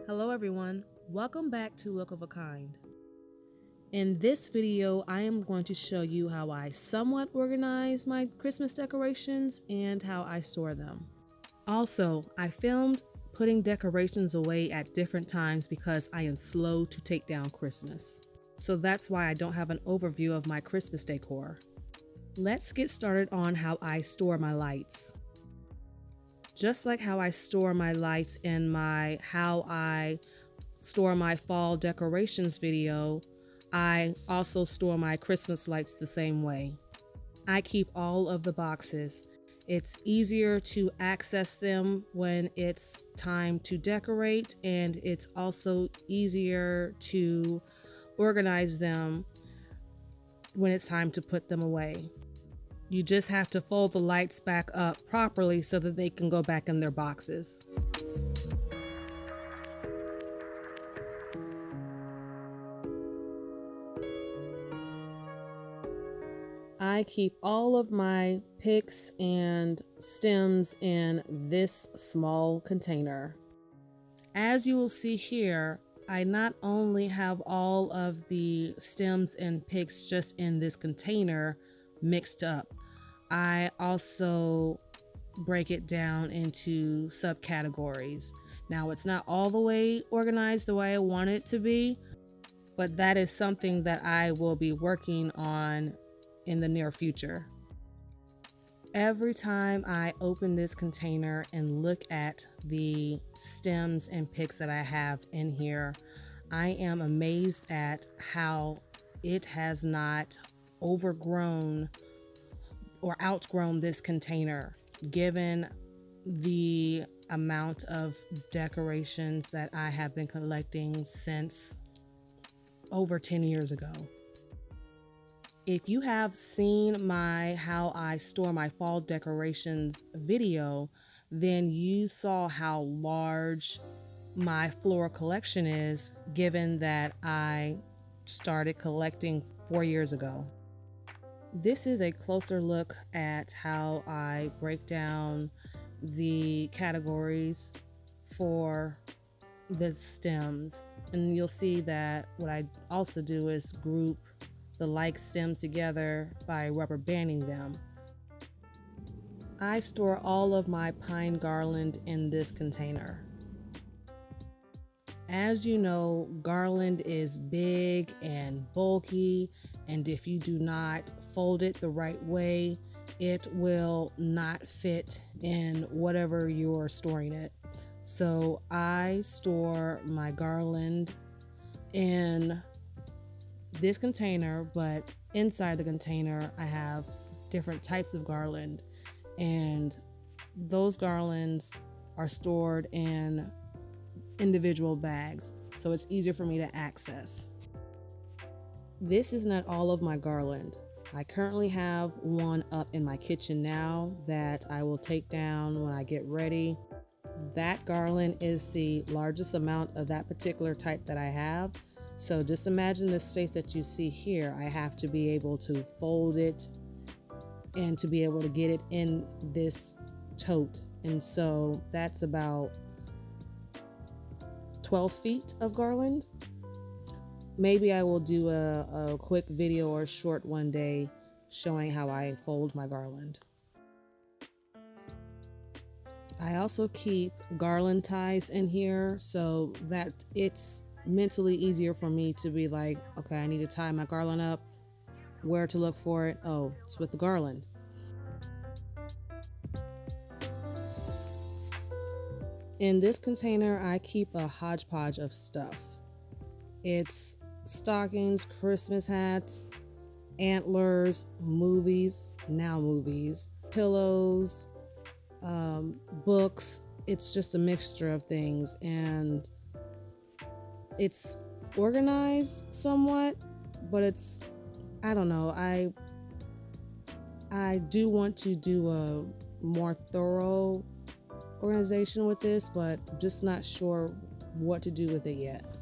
Hello everyone, welcome back to Look of a Kind. In this video, I am going to show you how I somewhat organize my Christmas decorations and how I store them. Also, I filmed putting decorations away at different times because I am slow to take down Christmas. So that's why I don't have an overview of my Christmas decor. Let's get started on how I store my lights. Just like how I store my lights in my how I store my fall decorations video, I also store my Christmas lights the same way. I keep all of the boxes. It's easier to access them when it's time to decorate, and it's also easier to organize them when it's time to put them away. You just have to fold the lights back up properly so that they can go back in their boxes. I keep all of my picks and stems in this small container. As you will see here, I not only have all of the stems and picks just in this container mixed up, I also break it down into subcategories. Now, it's not all the way organized the way I want it to be, but that is something that I will be working on in the near future. Every time I open this container and look at the stems and picks that I have in here, I am amazed at how it has not overgrown or outgrown this container, given the amount of decorations that I have been collecting since over 10 years ago. If you have seen my how I store my fall decorations video, then you saw how large my floral collection is, given that I started collecting 4 years ago. This is a closer look at how I break down the categories for the stems. And you'll see that what I also do is group the like stems together by rubber banding them. I store all of my pine garland in this container. As you know, garland is big and bulky, and if you do not fold it the right way, it will not fit in whatever you're storing it. So I store my garland in this container, but inside the container I have different types of garland, and those garlands are stored in individual bags, so it's easier for me to access. This is not all of my garland. I currently have one up in my kitchen now that I will take down when I get ready. That garland is the largest amount of that particular type that I have. So just imagine the space that you see here. I have to be able to fold it and to be able to get it in this tote. And so that's about 12 feet of garland. Maybe I will do a quick video or short one day showing how I fold my garland. I also keep garland ties in here so that it's mentally easier for me to be like, okay, I need to tie my garland up. Where to look for it? Oh, it's with the garland. In this container, I keep a hodgepodge of stuff. It's stockings, Christmas hats, antlers, movies, pillows, books. It's just a mixture of things, and it's organized somewhat, but it's, I don't know, I do want to do a more thorough organization with this, but I'm just not sure what to do with it yet.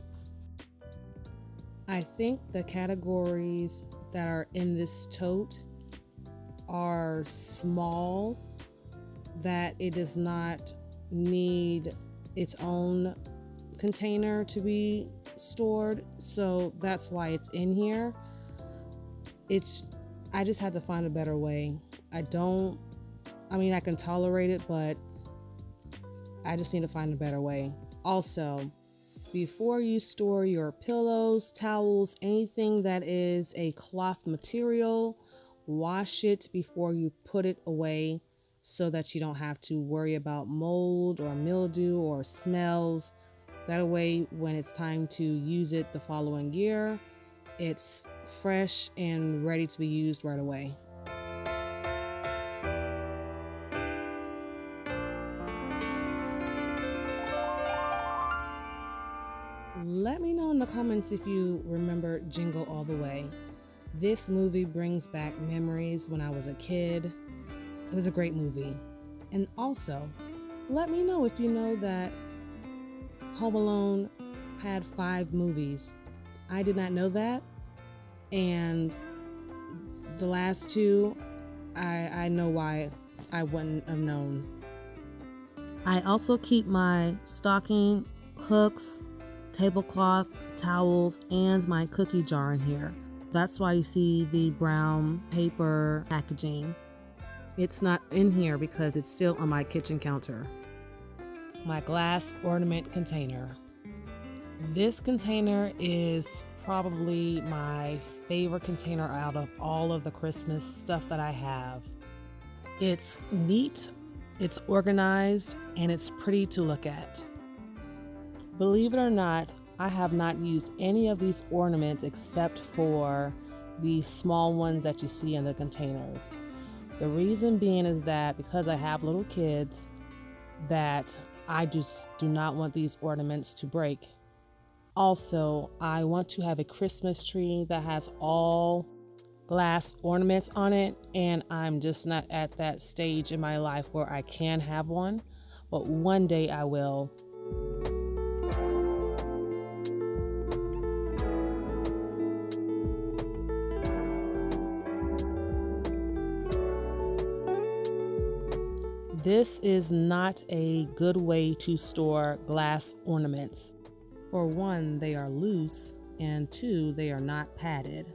I think the categories that are in this tote are small that it does not need its own container to be stored, so that's why it's in here. I just had to find a better way. I can tolerate it, but I just need to find a better way. Also, before you store your pillows, towels, anything that is a cloth material, wash it before you put it away so that you don't have to worry about mold or mildew or smells. That way, when it's time to use it the following year, it's fresh and ready to be used right away. Let me know in the comments if you remember Jingle All the Way. This movie brings back memories when I was a kid. It was a great movie. And also, let me know if you know that Home Alone had 5 movies. I did not know that. And the last 2, I know why I wouldn't have known. I also keep my stocking hooks, tablecloth, towels, and my cookie jar in here. That's why you see the brown paper packaging. It's not in here because it's still on my kitchen counter. My glass ornament container. This container is probably my favorite container out of all of the Christmas stuff that I have. It's neat, it's organized, and it's pretty to look at. Believe it or not, I have not used any of these ornaments except for the small ones that you see in the containers. The reason being is that because I have little kids, that I just do not want these ornaments to break. Also, I want to have a Christmas tree that has all glass ornaments on it, and I'm just not at that stage in my life where I can have one, but one day I will. This is not a good way to store glass ornaments. For one, they are loose, and 2, they are not padded.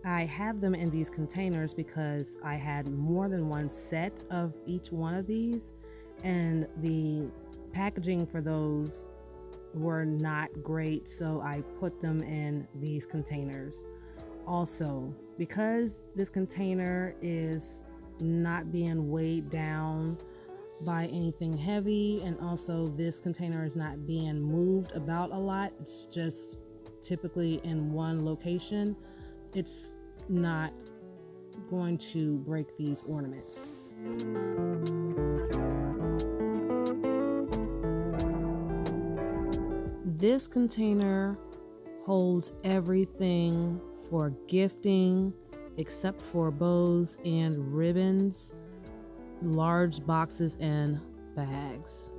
I have them in these containers because I had more than one set of each one of these, and the packaging for those were not great, so I put them in these containers. Also, because this container is not being weighed down by anything heavy, and also this container is not being moved about a lot, it's just typically in one location, it's not going to break these ornaments. This container holds everything for gifting except for bows and ribbons, large boxes, and bags.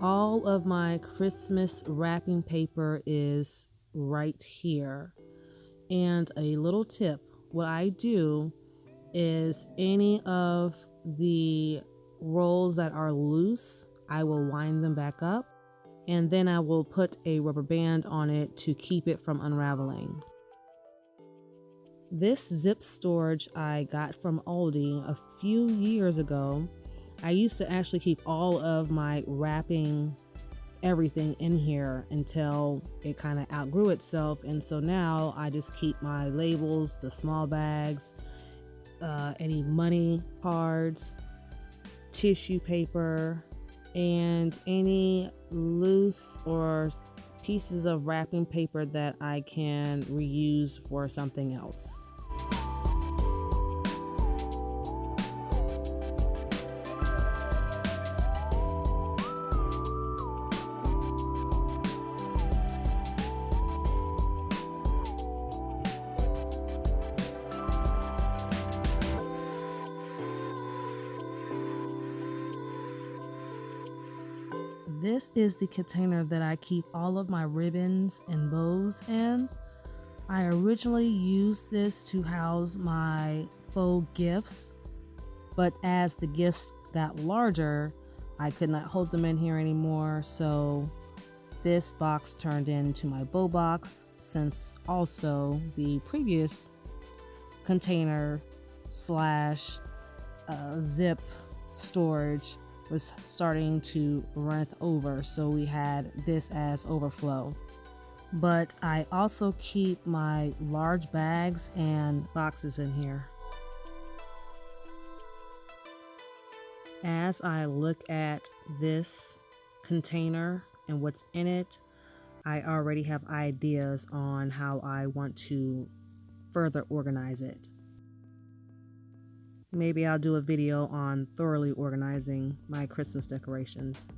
All of my Christmas wrapping paper is right here. And a little tip, what I do is any of the rolls that are loose, I will wind them back up, and then I will put a rubber band on it to keep it from unraveling. This zip storage I got from Aldi a few years ago. I used to actually keep all of my wrapping everything in here until it kind of outgrew itself, and so now I just keep my labels, the small bags, any money cards, tissue paper, and any loose or pieces of wrapping paper that I can reuse for something else. This is the container that I keep all of my ribbons and bows in. I originally used this to house my faux gifts, but as the gifts got larger, I could not hold them in here anymore, so this box turned into my bow box, since also the previous container slash zip storage was starting to run over, so we had this as overflow. But I also keep my large bags and boxes in here. As I look at this container and what's in it, I already have ideas on how I want to further organize it. Maybe I'll do a video on thoroughly organizing my Christmas decorations.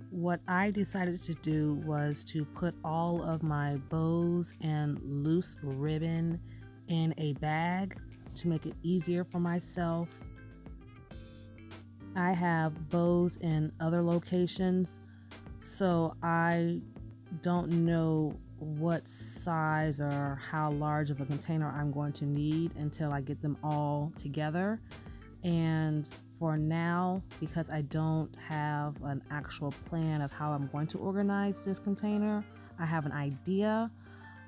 What I decided to do was to put all of my bows and loose ribbon in a bag to make it easier for myself. I have bows in other locations, so I don't know what size or how large of a container I'm going to need until I get them all together. And for now, because I don't have an actual plan of how I'm going to organize this container, I have an idea.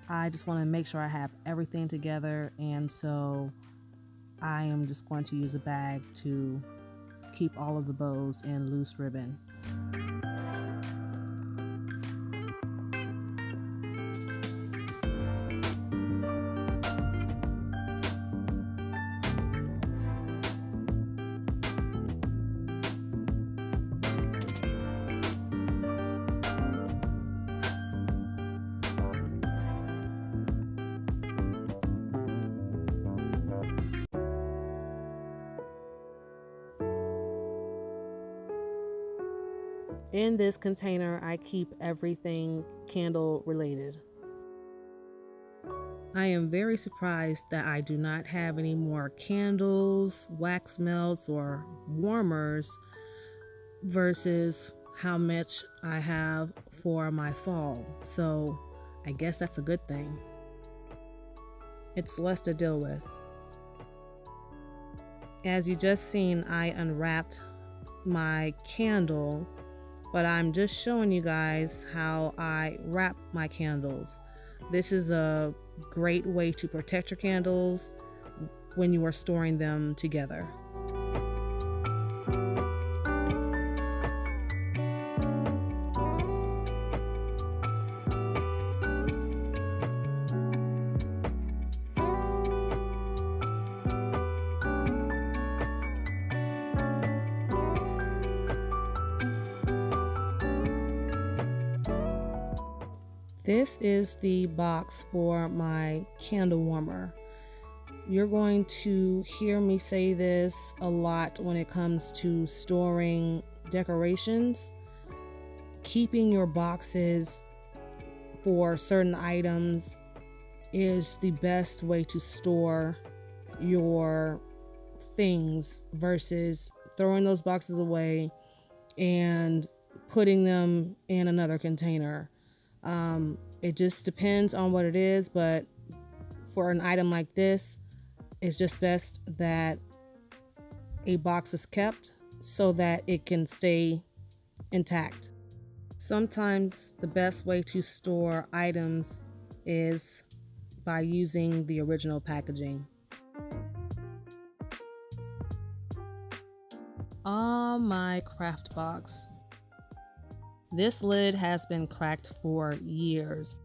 I just want to make sure I have everything together, and so I am just going to use a bag to keep all of the bows and loose ribbon. In this container, I keep everything candle related. I am very surprised that I do not have any more candles, wax melts, or warmers versus how much I have for my fall. So I guess that's a good thing. It's less to deal with. As you just seen, I unwrapped my candle, but I'm just showing you guys how I wrap my candles. This is a great way to protect your candles when you are storing them together. This is the box for my candle warmer. You're going to hear me say this a lot when it comes to storing decorations. Keeping your boxes for certain items is the best way to store your things versus throwing those boxes away and putting them in another container. It just depends on what it is, but for an item like this, it's just best that a box is kept so that it can stay intact. Sometimes the best way to store items is by using the original packaging. On my craft box, this lid has been cracked for years.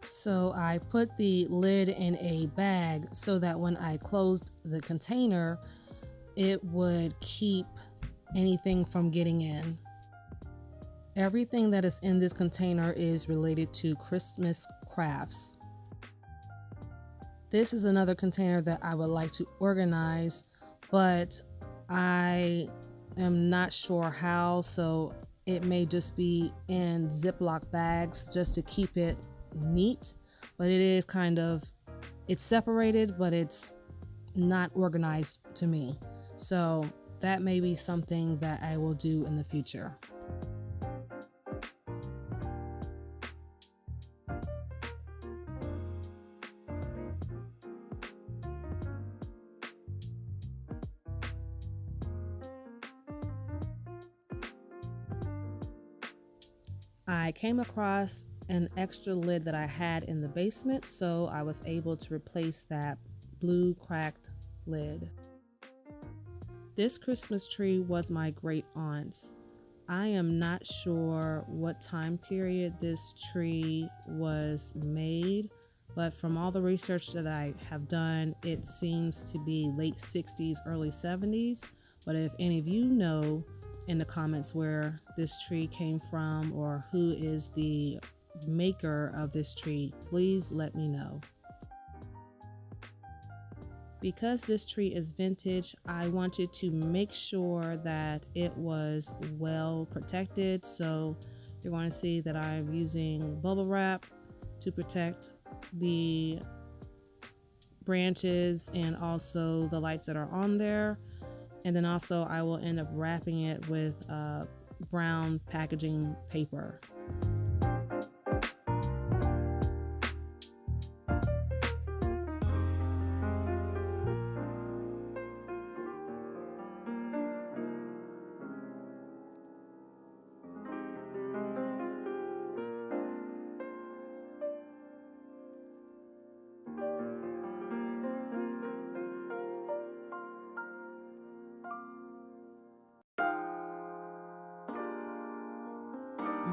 So I put the lid in a bag so that when I closed the container, it would keep anything from getting in. Everything that is in this container is related to Christmas crafts. This is another container that I would like to organize, but I am not sure how, so it may just be in Ziploc bags just to keep it neat. But it is it's separated, but it's not organized to me. So that may be something that I will do in the future. I came across an extra lid that I had in the basement, so I was able to replace that blue cracked lid. This Christmas tree was my great aunt's. I am not sure what time period this tree was made, but from all the research that I have done, it seems to be late 60s, early 70s. But if any of you know in the comments where this tree came from or who is the maker of this tree, please let me know. Because this tree is vintage, I wanted to make sure that it was well protected. So you're going to see that I'm using bubble wrap to protect the branches and also the lights that are on there. And then also I will end up wrapping it with brown packaging paper.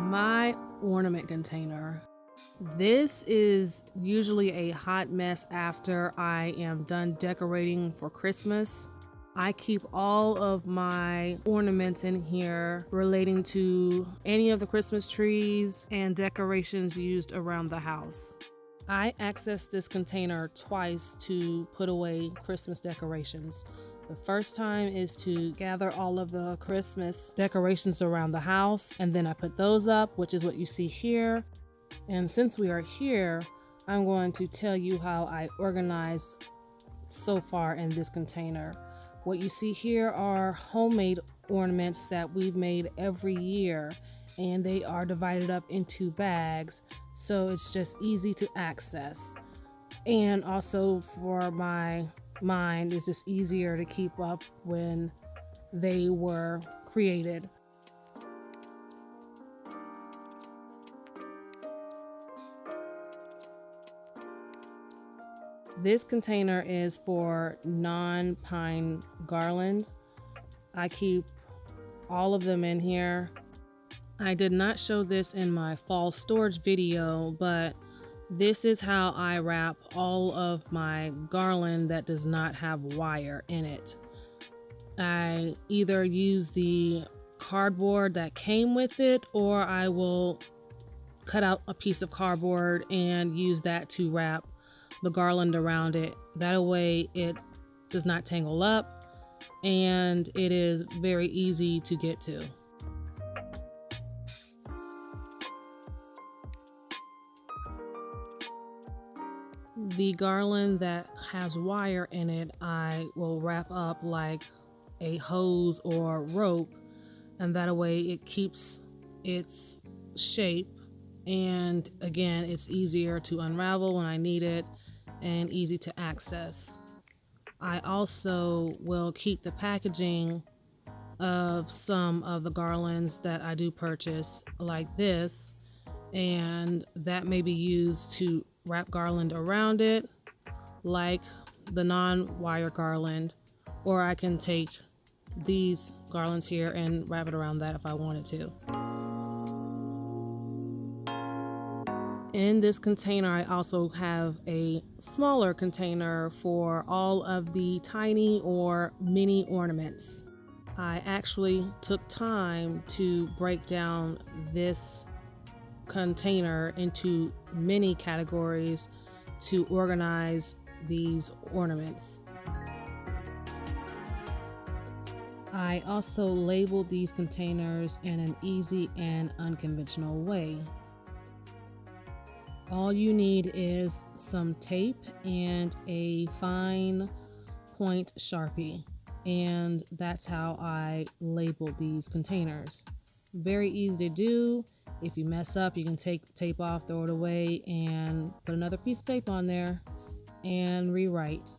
My ornament container. This is usually a hot mess after I am done decorating for Christmas. I keep all of my ornaments in here relating to any of the Christmas trees and decorations used around the house. I accessed this container twice to put away Christmas decorations. The first time is to gather all of the Christmas decorations around the house, and then I put those up, which is what you see here. And since we are here, I'm going to tell you how I organized so far in this container. What you see here are homemade ornaments that we've made every year, and they are divided up into bags, so it's just easy to access. And also for my mind, it's just easier to keep up when they were created. This container is for non-pine garland. I keep all of them in here. I did not show this in my fall storage video, but this is how I wrap all of my garland that does not have wire in it. I either use the cardboard that came with it, or I will cut out a piece of cardboard and use that to wrap the garland around it. That way it does not tangle up and it is very easy to get to. The garland that has wire in it, I will wrap up like a hose or rope, and that way it keeps its shape, and again, it's easier to unravel when I need it and easy to access. I also will keep the packaging of some of the garlands that I do purchase, like this, and that may be used to wrap garland around it, like the non-wire garland, or I can take these garlands here and wrap it around that if I wanted to. In this container, I also have a smaller container for all of the tiny or mini ornaments. I actually took time to break down this container into many categories to organize these ornaments. I also labeled these containers in an easy and unconventional way. All you need is some tape and a fine point Sharpie, and that's how I labeled these containers. Very easy to do. If you mess up, you can take tape off, throw it away, and put another piece of tape on there and rewrite.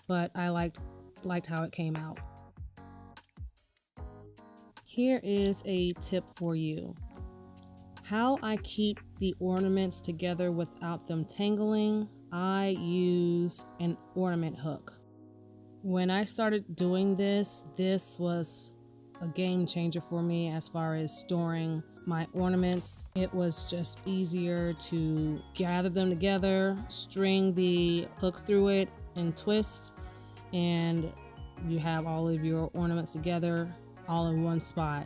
But I liked how it came out. Here is a tip for you. How I keep the ornaments together without them tangling, I use an ornament hook. When I started doing this was a game changer for me as far as storing my ornaments. It was just easier to gather them together, string the hook through it, and twist, and you have all of your ornaments together all in one spot.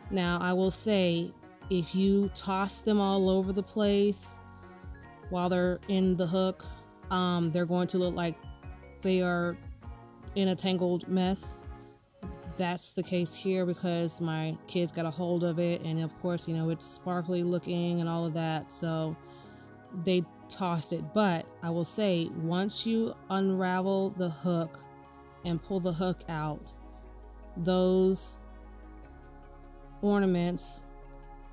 Now, I will say, if you toss them all over the place while they're in the hook, they're going to look like they are in a tangled mess. That's the case here because my kids got a hold of it, and of course, you know, it's sparkly looking and all of that, so they tossed it. But I will say, once you unravel the hook and pull the hook out, those ornaments,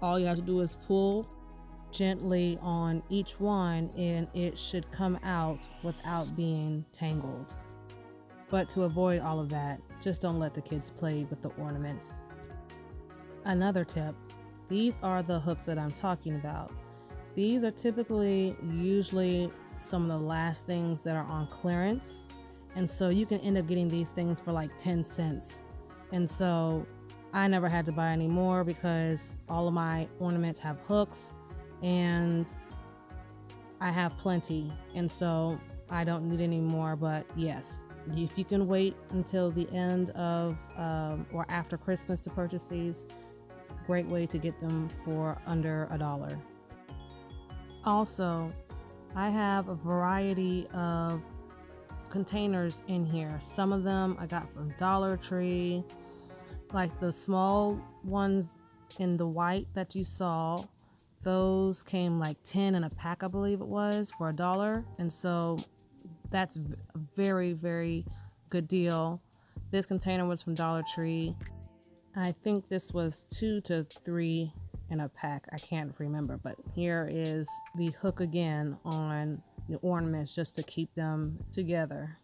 all you have to do is pull gently on each one and it should come out without being tangled. But to avoid all of that, just don't let the kids play with the ornaments. Another tip, these are the hooks that I'm talking about. These are usually some of the last things that are on clearance, and so you can end up getting these things for like 10 cents. And so I never had to buy any more because all of my ornaments have hooks and I have plenty, and so I don't need any more. But yes, if you can wait until the end of or after Christmas to purchase these, great way to get them for under $1. Also, I have a variety of containers in here. Some of them I got from Dollar Tree, like the small ones in the white that you saw. Those came like 10 in a pack, I believe it was, for $1. And so that's a very, very good deal. This container was from Dollar Tree. I think this was 2 to 3 in a pack. I can't remember, but here is the hook again on the ornaments just to keep them together.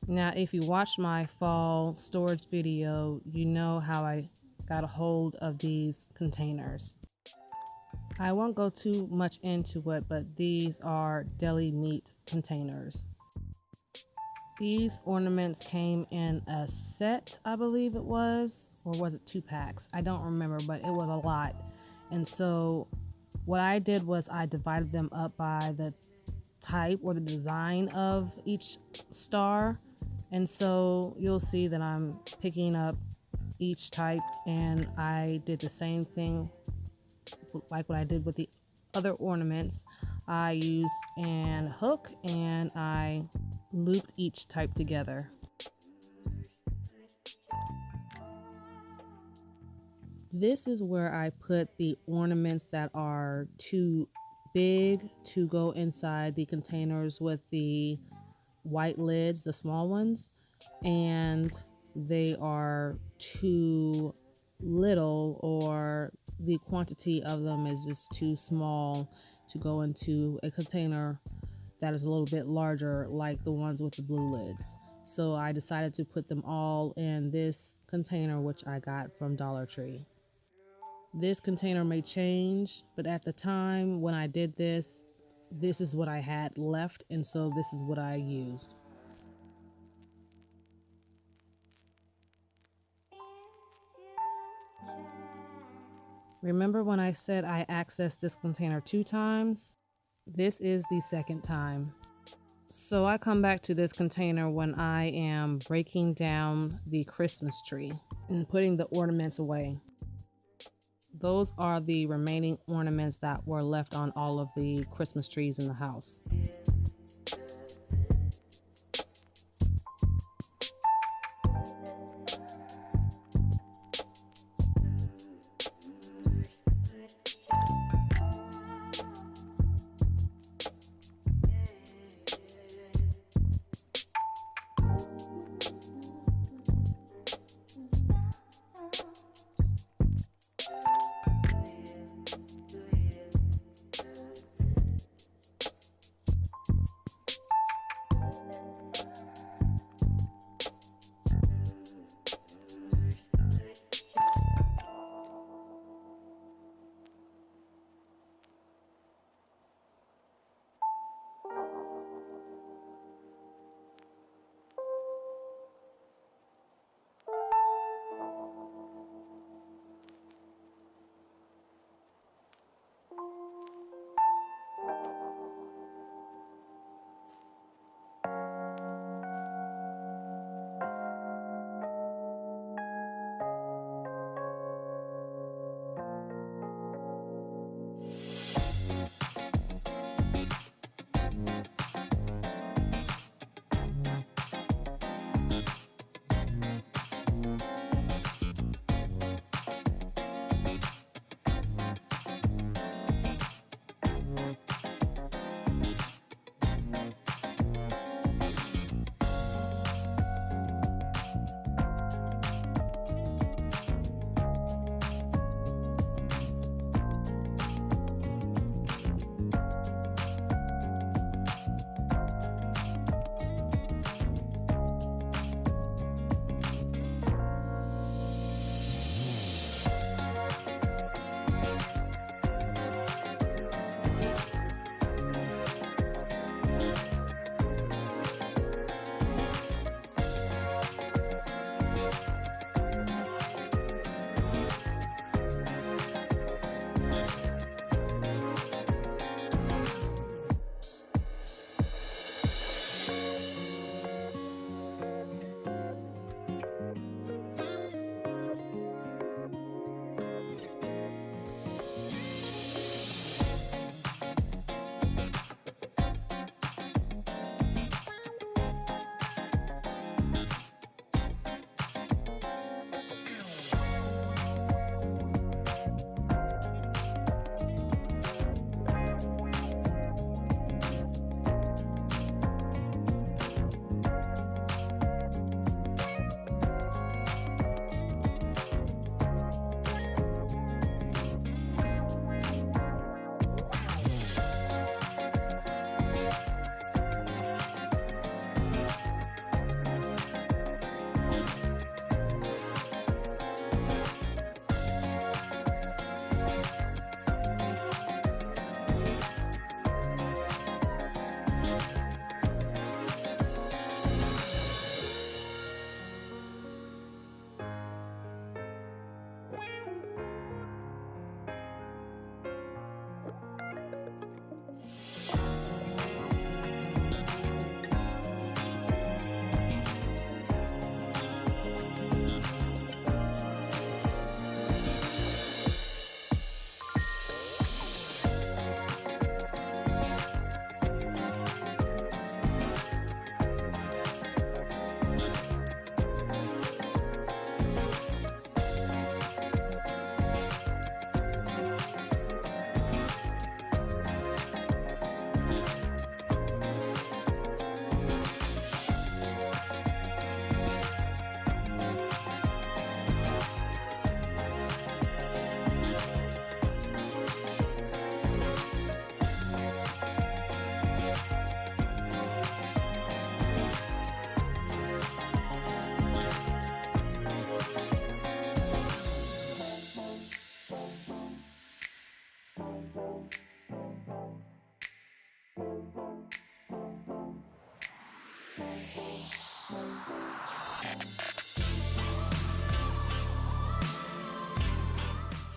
Now, if you watched my fall storage video, you know how I got a hold of these containers. I won't go too much into it, but these are deli meat containers. These ornaments came in a set, I believe it was, or was it 2 packs? I don't remember, but it was a lot. And so what I did was I divided them up by the type or the design of each star. And so you'll see that I'm picking up each type, and I did the same thing like what I did with the other ornaments. I used an hook and I looped each type together. This is where I put the ornaments that are too big to go inside the containers with the white lids, the small ones, and they are too little, or the quantity of them is just too small to go into a container that is a little bit larger, like the ones with the blue lids. So I decided to put them all in this container, which I got from Dollar Tree. This container may change, but at the time when I did this is what I had left, and so this is what I used. Remember when I said I accessed this container 2 times? This is the second time. So I come back to this container when I am breaking down the Christmas tree and putting the ornaments away. Those are the remaining ornaments that were left on all of the Christmas trees in the house.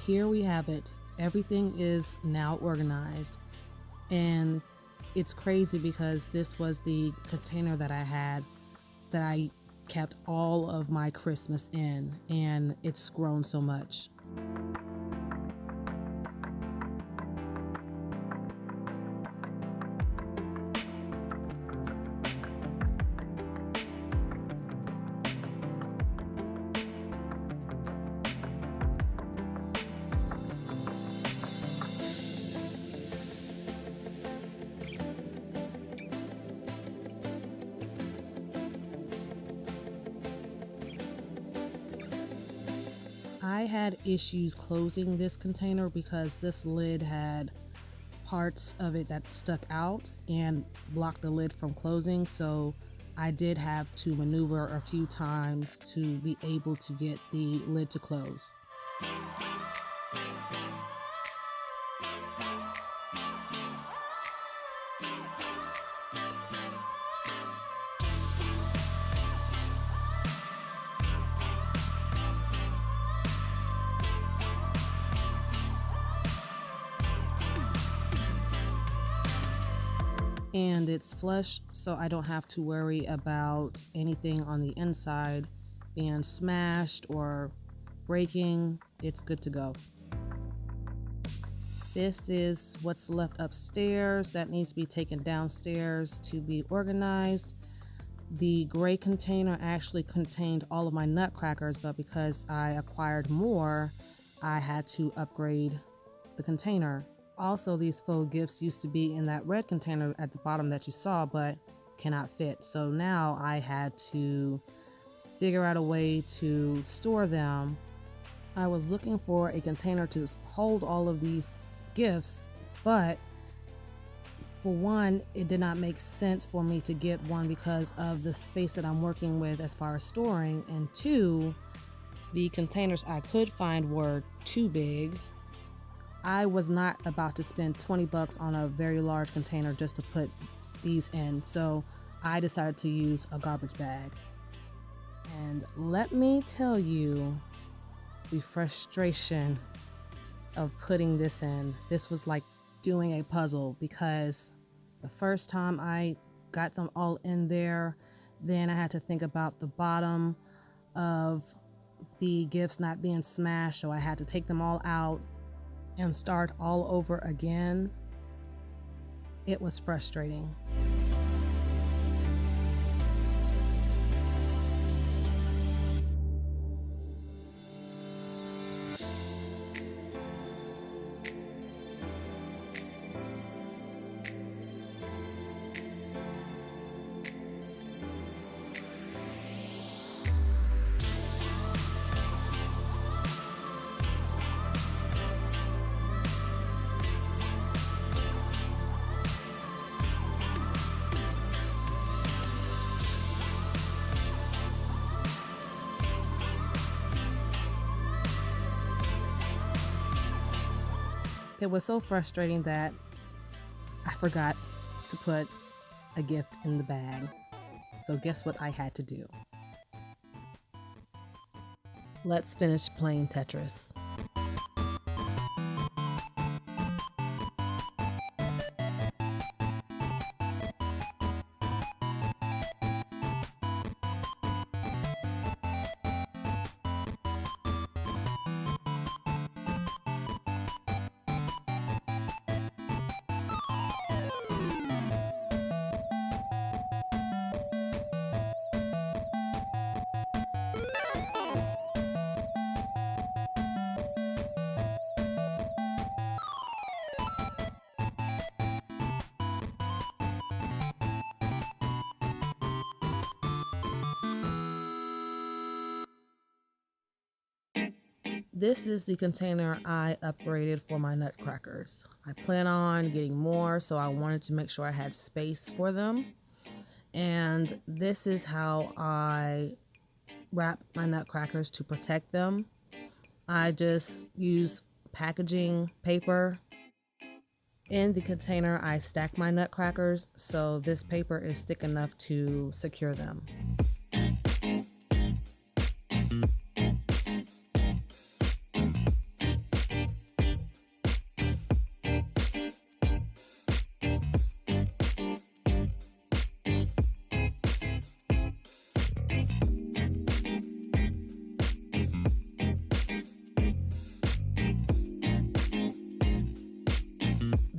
here we have it. Everything is now organized, and it's crazy because this was the container that I had that I kept all of my Christmas in, and it's grown so much. I had issues closing this container because this lid had parts of it that stuck out and blocked the lid from closing, so I did have to maneuver a few times to be able to get the lid to close. And it's flush, so I don't have to worry about anything on the inside being smashed or breaking. It's good to go. This is what's left upstairs that needs to be taken downstairs to be organized. The gray container actually contained all of my Nutcrackers, but because I acquired more, I had to upgrade the container. Also, these faux gifts used to be in that red container at the bottom that you saw, but cannot fit. So now I had to figure out a way to store them. I was looking for a container to hold all of these gifts, but for one, it did not make sense for me to get one because of the space that I'm working with as far as storing, and two, the containers I could find were too big. I was not about to spend 20 bucks on a very large container just to put these in, so I decided to use a garbage bag. And let me tell you the frustration of putting this in. This was like doing a puzzle because the first time I got them all in there, then I had to think about the bottom of the gifts not being smashed, so I had to take them all out and start all over again. It was frustrating. It was so frustrating that I forgot to put a gift in the bag. So guess what I had to do? Let's finish playing Tetris. This is the container I upgraded for my Nutcrackers. I plan on getting more, so I wanted to make sure I had space for them. And this is how I wrap my Nutcrackers to protect them. I just use packaging paper. In the container, I stack my Nutcrackers, so this paper is thick enough to secure them.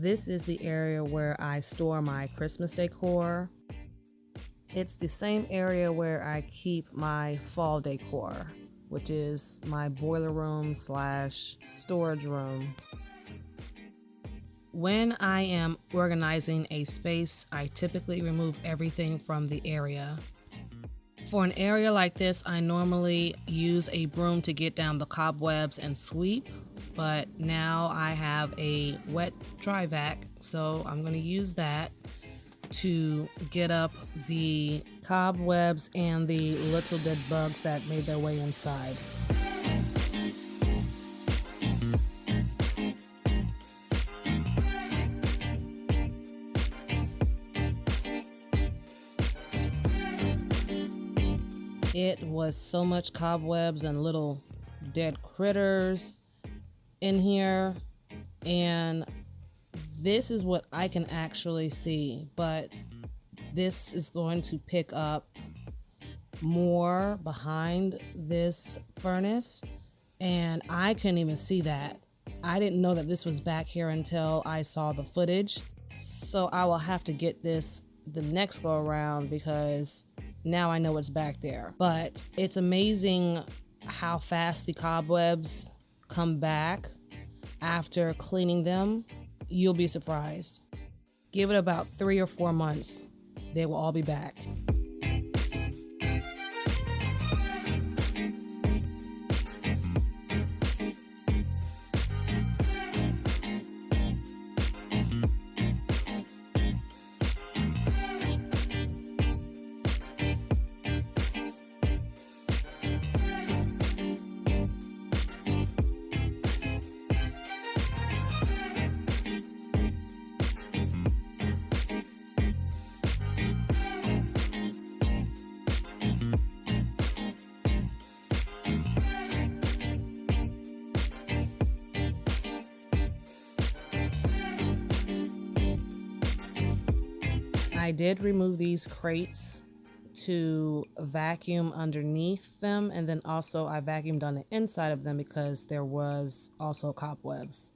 this is the area where I store my Christmas decor. It's the same area where I keep my fall decor, which is my boiler room / storage room. When I am organizing a space, I typically remove everything from the area. For an area like this, I normally use a broom to get down the cobwebs and sweep, but now I have a wet dry vac, so I'm going to use that to get up the cobwebs and the little dead bugs that made their way inside. It was so much cobwebs and little dead critters in here, and this is what I can actually see, but this is going to pick up more behind this furnace, and I couldn't even see that. I didn't know that this was back here until I saw the footage, so I will have to get this the next go around because now I know it's back there. But it's amazing how fast the cobwebs come back after cleaning them. You'll be surprised. Give it about 3 or 4 months, they will all be back. I did remove these crates to vacuum underneath them, and then also I vacuumed on the inside of them because there was also cobwebs.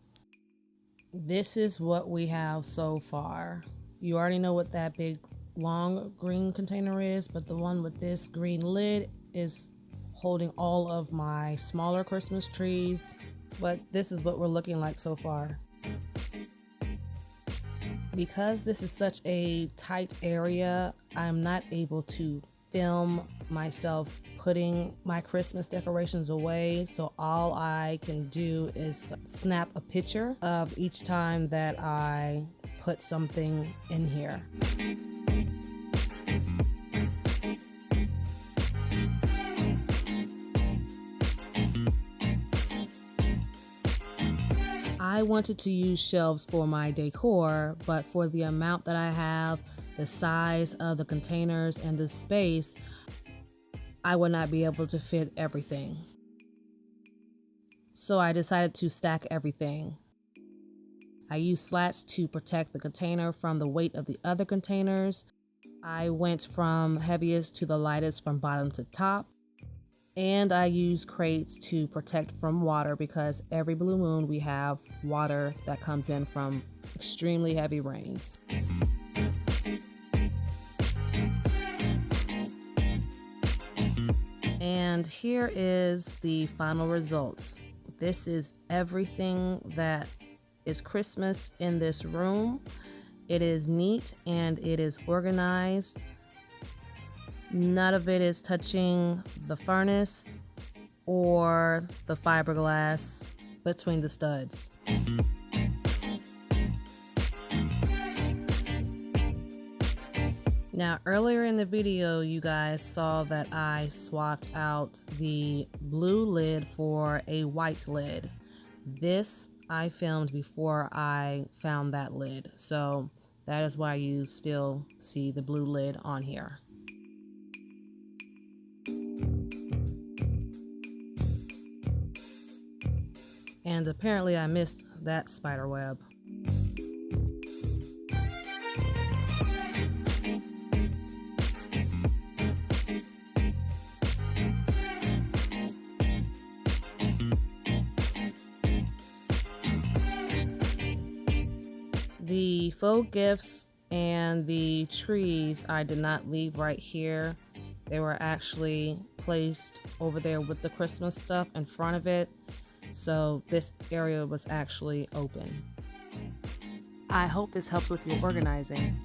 This is what we have so far. You already know what that big long green container is, but the one with this green lid is holding all of my smaller Christmas trees. But this is what we're looking like so far. Because this is such a tight area, I'm not able to film myself putting my Christmas decorations away, so all I can do is snap a picture of each time that I put something in here. I wanted to use shelves for my decor, but for the amount that I have, the size of the containers and the space, I would not be able to fit everything. So I decided to stack everything. I used slats to protect the container from the weight of the other containers. I went from heaviest to the lightest from bottom to top. And I use crates to protect from water because every blue moon we have water that comes in from extremely heavy rains. And here is the final results. This is everything that is Christmas in this room. It is neat and it is organized. None of it is touching the furnace or the fiberglass between the studs. Now, earlier in the video, you guys saw that I swapped out the blue lid for a white lid. This I filmed before I found that lid, so that is why you still see the blue lid on here. And apparently I missed that spider web. The faux gifts and the trees I did not leave right here. They were actually placed over there with the Christmas stuff in front of it, so this area was actually open. I hope this helps with your organizing.